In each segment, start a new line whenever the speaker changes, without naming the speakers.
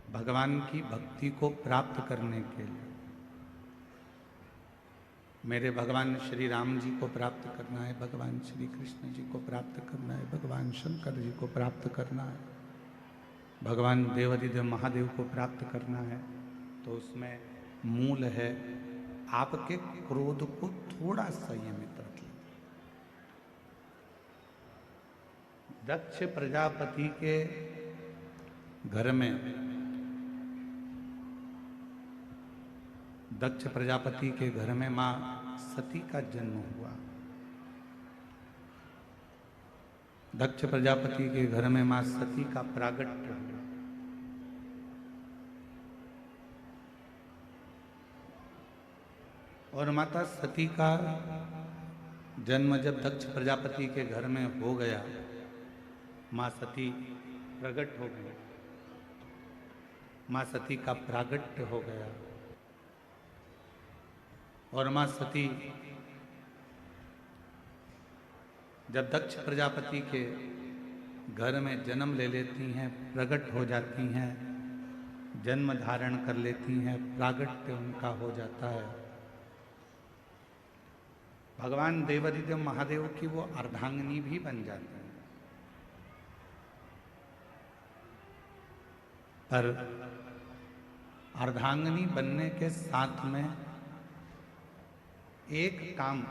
भगवान की भक्ति को प्राप्त करने के लिए, मेरे भगवान श्री राम जी को प्राप्त करना है, भगवान श्री कृष्ण जी को प्राप्त करना है, भगवान शंकर जी को प्राप्त करना है, भगवान देवादिदेव महादेव को प्राप्त करना है, तो उसमें मूल है आपके क्रोध को थोड़ा संयमित रखिए। दक्ष प्रजापति के घर में, दक्ष प्रजापति के घर में मां सती का जन्म हुआ। दक्ष प्रजापति के घर में मां सती का प्रागट्य हुआ। और माता सती का जन्म जब दक्ष प्रजापति के घर में हो गया, मां सती प्रकट हो गई, मां सती का प्रागट्य हो गया। और मां सती जब दक्ष प्रजापति के घर में जन्म ले लेती हैं, प्रकट हो जाती हैं, जन्म धारण कर लेती हैं, प्रागट्य उनका हो जाता है, भगवान देवादिदेव महादेव की वो अर्धांगिनी भी बन जाती हैं। पर अर्धांगिनी बनने के साथ में एक काम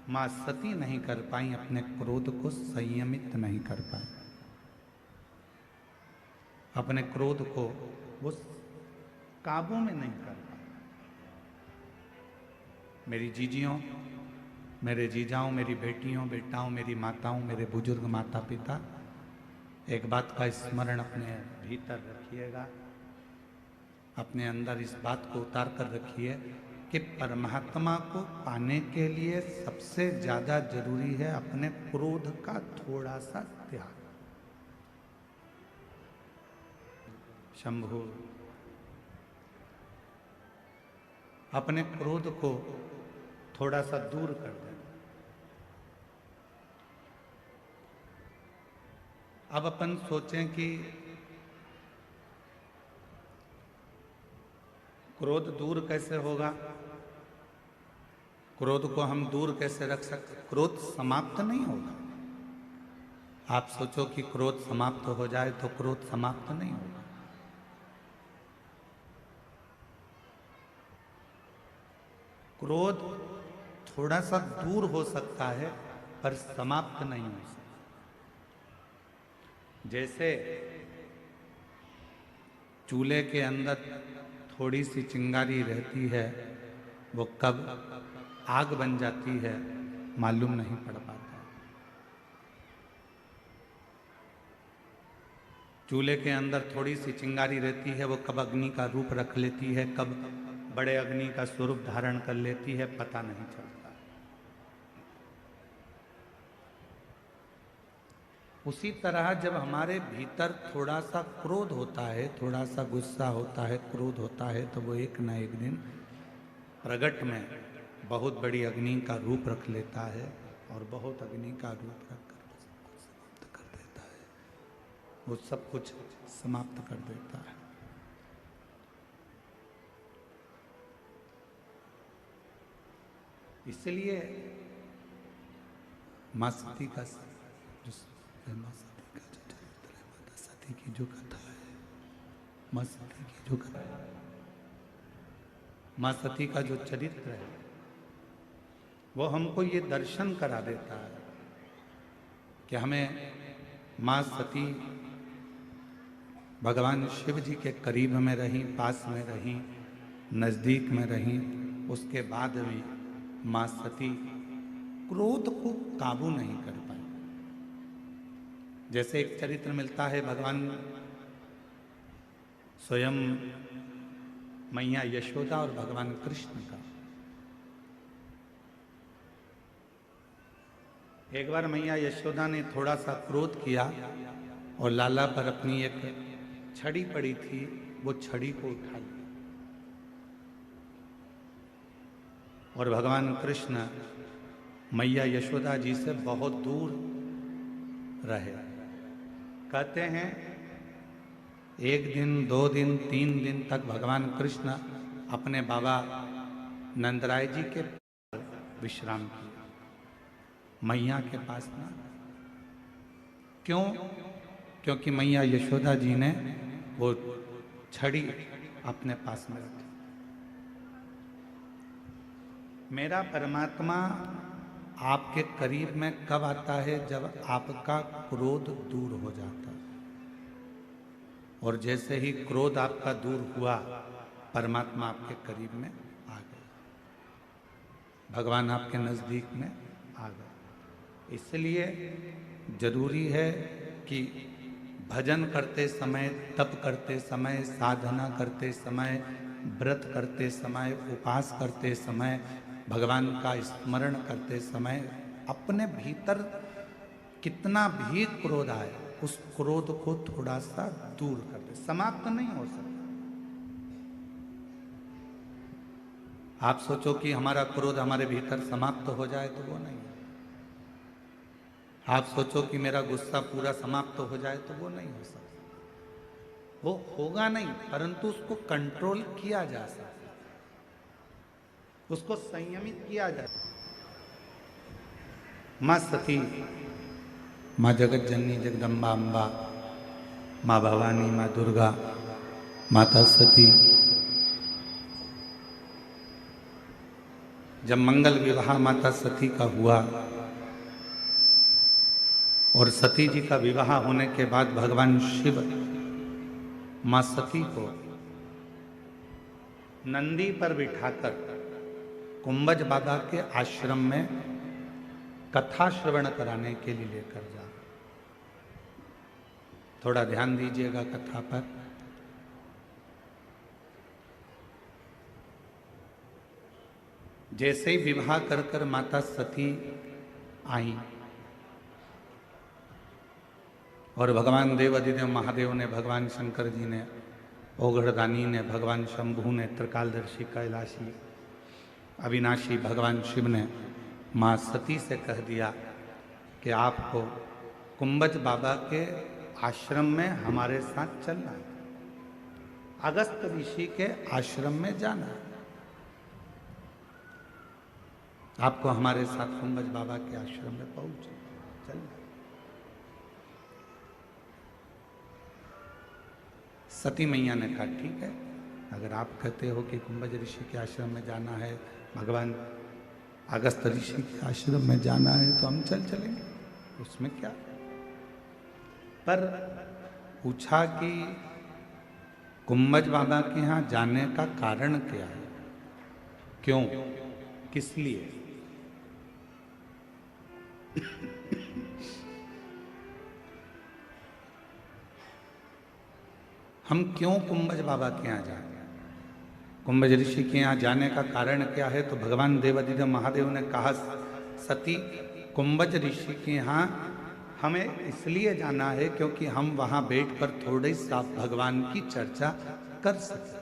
मां सती नहीं कर पाई, अपने क्रोध को संयमित नहीं कर पाई, अपने क्रोध को वो काबू में नहीं कर पाई। मेरी जीजियों, मेरे जीजाओं, मेरी बेटियों बेटाओं, मेरी माताओं, मेरे बुजुर्ग माता पिता, एक बात का स्मरण अपने भीतर रखिएगा, अपने अंदर इस बात को उतार कर रखिए कि परमात्मा को पाने के लिए सबसे ज्यादा जरूरी है अपने क्रोध का थोड़ा सा त्याग। शंभु, अपने क्रोध को थोड़ा सा दूर कर दें। अब अपन सोचें कि क्रोध दूर कैसे होगा, क्रोध को हम दूर कैसे रख सकते? क्रोध समाप्त नहीं होगा। आप सोचो कि क्रोध समाप्त हो जाए, तो क्रोध समाप्त नहीं होगा। क्रोध थोड़ा सा दूर हो सकता है, पर समाप्त नहीं हो सकता। जैसे चूल्हे के अंदर थोड़ी सी चिंगारी रहती है, वो कब आग बन जाती है मालूम नहीं पड़ पाता। चूल्हे के अंदर थोड़ी सी चिंगारी रहती है, वो कब अग्नि का रूप रख लेती है, कब बड़े अग्नि का स्वरूप धारण कर लेती है, पता नहीं चलता। उसी तरह जब हमारे भीतर थोड़ा सा क्रोध होता है, थोड़ा सा गुस्सा होता है, क्रोध होता है, तो वो एक न एक दिन प्रगट में बहुत बड़ी अग्नि का रूप रख लेता है, और बहुत अग्नि का रूप रखकर समाप्त कर देता है, वो सब कुछ समाप्त कर देता है। इसलिए मां सती का जो मां सती का जो चरित्र है, माता सती की जो कथा है, मां सती की जो कथा है, मां सती का जो चरित्र है, वो हमको ये दर्शन करा देता है कि हमें मां सती भगवान शिव जी के करीब में रही, पास में रही, नजदीक में रही, उसके बाद भी मां सती क्रोध को काबू नहीं कर पाई। जैसे एक चरित्र मिलता है भगवान स्वयं मैया यशोदा और भगवान कृष्ण का। एक बार मैया यशोदा ने थोड़ा सा क्रोध किया और लाला पर अपनी एक छड़ी पड़ी थी, वो छड़ी को उठा लिया, और भगवान कृष्ण मैया यशोदा जी से बहुत दूर रहे। कहते हैं एक दिन, 2 दिन, 3 दिन तक भगवान कृष्ण अपने बाबा नंदराय जी के विश्राम किया, मैया के पास ना। क्यों? क्योंकि मैया यशोदा जी ने वो छड़ी अपने पास में रखी। मेरा परमात्मा आपके करीब में कब आता है? जब आपका क्रोध दूर हो जाता है। और जैसे ही क्रोध आपका दूर हुआ, परमात्मा आपके करीब में आ गए, भगवान आपके नजदीक में आ गए। इसलिए जरूरी है कि भजन करते समय, तप करते समय, साधना करते समय, व्रत करते समय, उपवास करते समय, भगवान का स्मरण करते समय अपने भीतर कितना भी क्रोध आए, उस क्रोध को थोड़ा सा दूर कर दे। समाप्त नहीं हो सकता। आप सोचो कि हमारा क्रोध हमारे भीतर समाप्त हो जाए, तो वो नहीं। आप सोचो कि मेरा गुस्सा पूरा समाप्त हो जाए, तो वो नहीं हो सकता। वो होगा नहीं, परंतु उसको कंट्रोल किया जा सकता, उसको संयमित किया जा सकता। माँ सती, माँ जगत जननी जगदम्बा अम्बा, माँ भवानी, माँ दुर्गा, माता सती, जब मंगल विवाह माता सती का हुआ और सती जी का विवाह होने के बाद भगवान शिव मां सती को नंदी पर बिठाकर कुंभज बाबा के आश्रम में कथा श्रवण कराने के लिए लेकर जा। थोड़ा ध्यान दीजिएगा कथा पर। जैसे ही विवाह कर कर माता सती आई और भगवान देवाधिदेव महादेव ने, भगवान शंकर जी ने, ओघड़दानी ने, भगवान शंभू ने, त्रिकालदर्शी कैलाशी अविनाशी भगवान शिव ने माँ सती से कह दिया कि आपको कुंभज बाबा के आश्रम में हमारे साथ चलना है, अगस्त ऋषि के आश्रम में जाना है, आपको हमारे साथ कुंभज बाबा के आश्रम में चलना। सती मैया ने कहा ठीक है, अगर आप कहते हो कि कुंभज ऋषि के आश्रम में जाना है, भगवान अगस्त ऋषि के आश्रम में जाना है, तो हम चलेंगे, उसमें क्या। पर पूछा कि कुंभज बाबा के यहाँ जाने का कारण क्या है, क्यों, किस लिए? हम क्यों कुंभज बाबा के यहाँ जाए? कुंभज ऋषि के यहाँ जाने का कारण क्या है? तो भगवान देवाधिदेव महादेव ने कहा, सती कुंभज ऋषि के यहाँ हमें इसलिए जाना है क्योंकि हम वहाँ बैठकर थोड़ी सा भगवान की चर्चा कर सकें,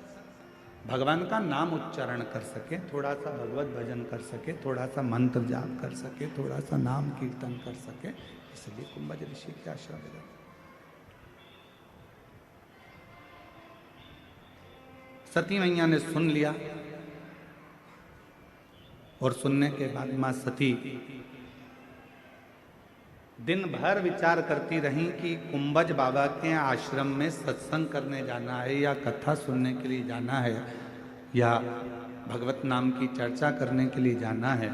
भगवान का नाम उच्चारण कर सके, थोड़ा सा भगवत भजन कर सके, थोड़ा सा मंत्र जाप कर सके, थोड़ा सा नाम कीर्तन कर सके, इसलिए कुंभज ऋषि के आश्रम में जाते। सती मैया ने सुन लिया और सुनने के बाद मां सती दिन भर विचार करती रहीं कि कुंभज बाबा के आश्रम में सत्संग करने जाना है या कथा सुनने के लिए जाना है या भगवत नाम की चर्चा करने के लिए जाना है।